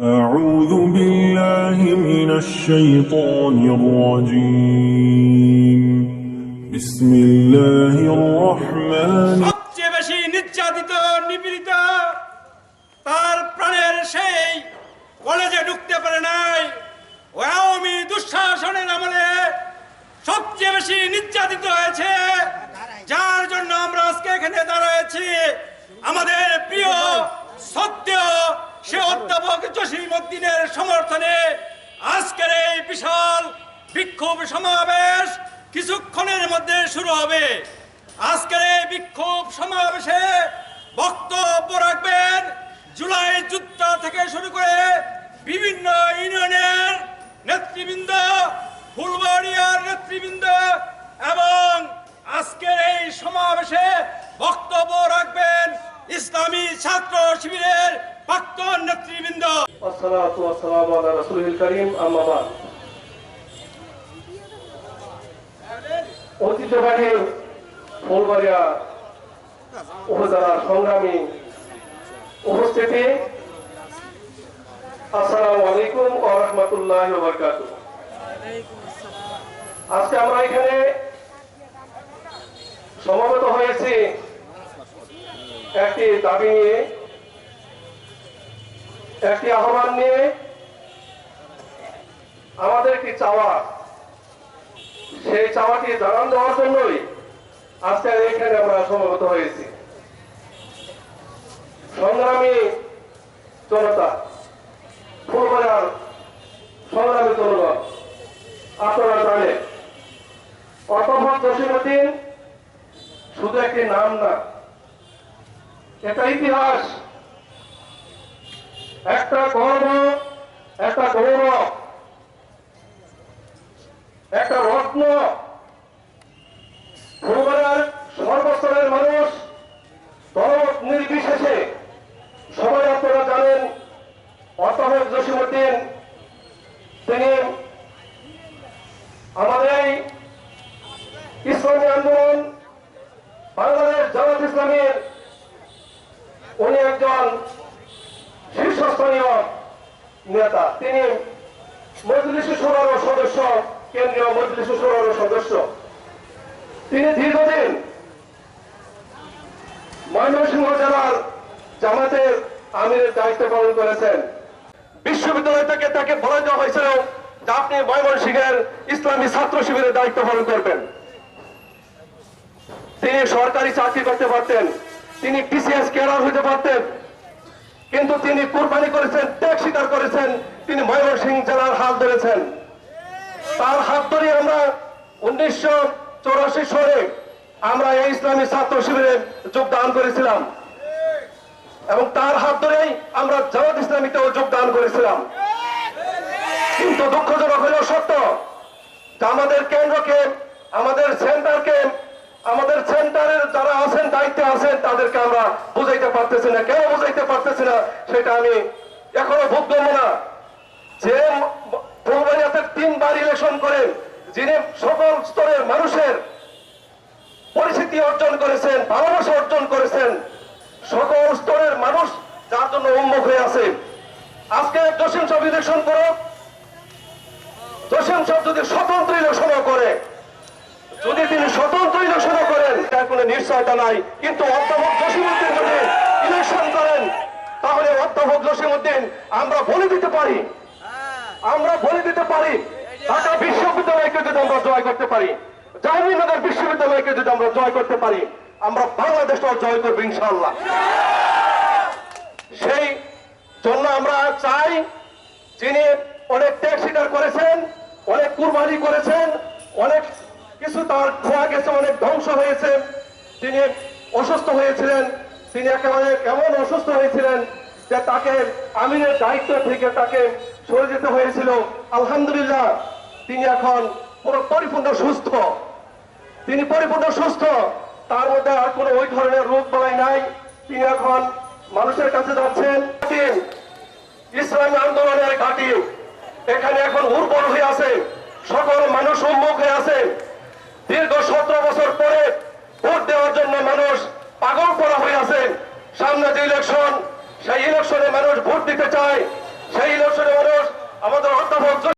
أعوذ بالله من الشيطان الرجيم بسم الله الرحمن সবচেয়ে বেশি নির্যাতিত নিপীড়িত তার প্রাণের সেই কলেজে ঢুকতে পারে নাই ও আওয়ামী দুঃশাসনের আমলে সবচেয়ে বেশি নির্যাতিত হয়েছে, যার জন্য আমরা আজকে এখানে দাঁড়িয়েছি। আমাদের প্রিয় সত্য সে অধ্যাপক জসিম উদ্দিনের সমর্থনে আজকের এই বিশাল বিক্ষোভ সমাবেশ কিছুক্ষণের মধ্যে শুরু হবে। আজকের এই বিক্ষোভ সমাবেশে বক্তব্য রাখবেন জুলাই যোদ্ধা থেকে শুরু করে বিভিন্ন ইউনিয়নের নেতৃবৃন্দ, ফুলবাড়িয়ার নেতৃবৃন্দ এবং আজকের এই সমাবেশে বক্তব্য রাখবেন ইসলামী ছাত্র শিবিরের প্রাক্তন নেতৃবৃন্দ। আসসালাতু ওয়াসসালামু আলা রাসূলিল কারীম, আম্মা বাদ। ঐতিহ্যবাহী ফুলবাড়িয়া উপজেলার সংগ্রামী উপস্থিতি, আসসালামু আলাইকুম ওয়া রাহমাতুল্লাহি ওয়া বারাকাতুহু। আজকে আমরা এখানে সমবেত হয়েছি একটি দাবি নিয়ে, একটি আহ্বান নিয়ে, আমাদের একটি চাওয়া, সেই চাওয়াটি জানান দেওয়ার জন্যই আজকে এখানে আমরা সমবেত হয়েছি। সংগ্রামী জনতা, ফুলবাড়িয়ার সংগ্রামী জনগণ, আপনারা জানেন অধ্যাপক জসিম উদ্দিন শুধু একটি নাম না, এটা ইতিহাস, একটা গর্ব, একটা গৌরব, একটা রত্ন। ফুলবাড়িয়ার সর্বস্তরের মানুষ দলমত নির্বিশেষে সবাই আপনারা জানেন অধ্যাপক জসিম উদ্দিন তিনি আমাদের এই ইসলামী আন্দোলন বাংলাদেশ জামাত ইসলামীর উনি একজন শীর্ষস্থানীয় নেতা। তিনি মজলিসে শুরার সদস্য, কেন্দ্রীয় মজলিসে শুরার সদস্য। তিনি দীর্ঘদিন ময়মনসিংহ জেলার জামাতের আমিরের দায়িত্ব পালন করেছেন। বিশ্ববিদ্যালয় থেকে তাকে বলে দেওয়া হয়েছিল যে আপনি ময়মনসিংহের ইসলামী ছাত্র শিবিরের দায়িত্ব পালন করবেন। তিনি সরকারি চাকরি করতে পারতেন, তিনি পিসিএস ক্যাডার হতে পারতেন, কিন্তু তিনি কুরবানি করেছেন, ত্যাগ স্বীকার করেছেন, তিনি ময়মনসিংহ জেলার হাল ধরেছেন। তার হাত ধরে আমরা 1984 সালে আমরা এই ইসলামী ছাত্র শিবিরে যোগদান করেছিলাম এবং তার হাত ধরেই আমরা জামাত ইসলামীতেও যোগদান করেছিলাম। কিন্তু দুঃখজনক হলেও সত্য যে আমাদের কেন্দ্রকে, আমাদের সেন্টারকে, আমাদের সেন্টারের যারা আছেন, দায়িত্বে আছেন, তাদেরকে আমরা বুঝাইতে পারতেছি না। কেন বুঝাইতে পারতেছি না সেটা আমি এখনো বোধগম্য না। যে ফুলবাড়িয়াতে 3 বার ইলেকশন করেন, যিনি সকল স্তরের মানুষের পরিচিতি অর্জন করেছেন, ভালোবাসা অর্জন করেছেন, সকল স্তরের মানুষ যার জন্য উন্মুখ হয়ে আছে। আজকে জসিম সাহেব ইলেকশন করো, জসিম সাহেব যদি স্বতন্ত্র ইলেকশনও করে, যদি তিনি স্বতন্ত্র ইলেকশনও করেন, তার কোনো নিশ্চয়তা নাই। কিন্তু অধ্যাপক জসিম উদ্দিন যদি ইলেকশন করেন, তাহলে অধ্যাপক জসিম উদ্দিন আমরা বলে দিতে পারি, আমরা বলে দিতে পারি ঢাকা বিশ্ববিদ্যালয়কে যদি আমরা জয় করতে পারি, জাহাঙ্গীরনগর বিশ্ববিদ্যালয়কে যদি আমরা জয় করতে পারি, আমরা বাংলাদেশটাও জয় করবো ইনশাআল্লাহ। সেই জন্য আমরা চাই যিনি অনেক ত্যাগ স্বীকার করেছেন, অনেক কুরবানি করেছেন, অনেক কিছু তার খোয়া গেছে, অনেক ধ্বংস হয়েছে, তিনি অসুস্থ হয়েছিলেন, তিনি একেবারে এমন অসুস্থ হয়েছিলেন যে তাকে আমিরের দায়িত্ব থেকে তাকে সরে যেতে হয়েছিল। আলহামদুলিল্লাহ তিনি এখন পুরো পরিপূর্ণ সুস্থ, তিনি পরিপূর্ণ সুস্থ, তার মধ্যে আর কোনো ওই ধরনের রোগ বালাই নাই। তিনি এখন মানুষের কাছে যাচ্ছেন। ইসলামী আন্দোলনের ঘাঁটি এখানে এখন উর্বর হয়ে আছে, সকল মানুষ উন্মুখ হয়ে আছে। দীর্ঘ 17 বছর পরে ভোট দেওয়ার জন্য মানুষ পাগল করা হয়ে আছে। সামনে যে ইলেকশন, সেই ইলেকশনে মানুষ ভোট দিতে চায়, সেই ইলেকশনে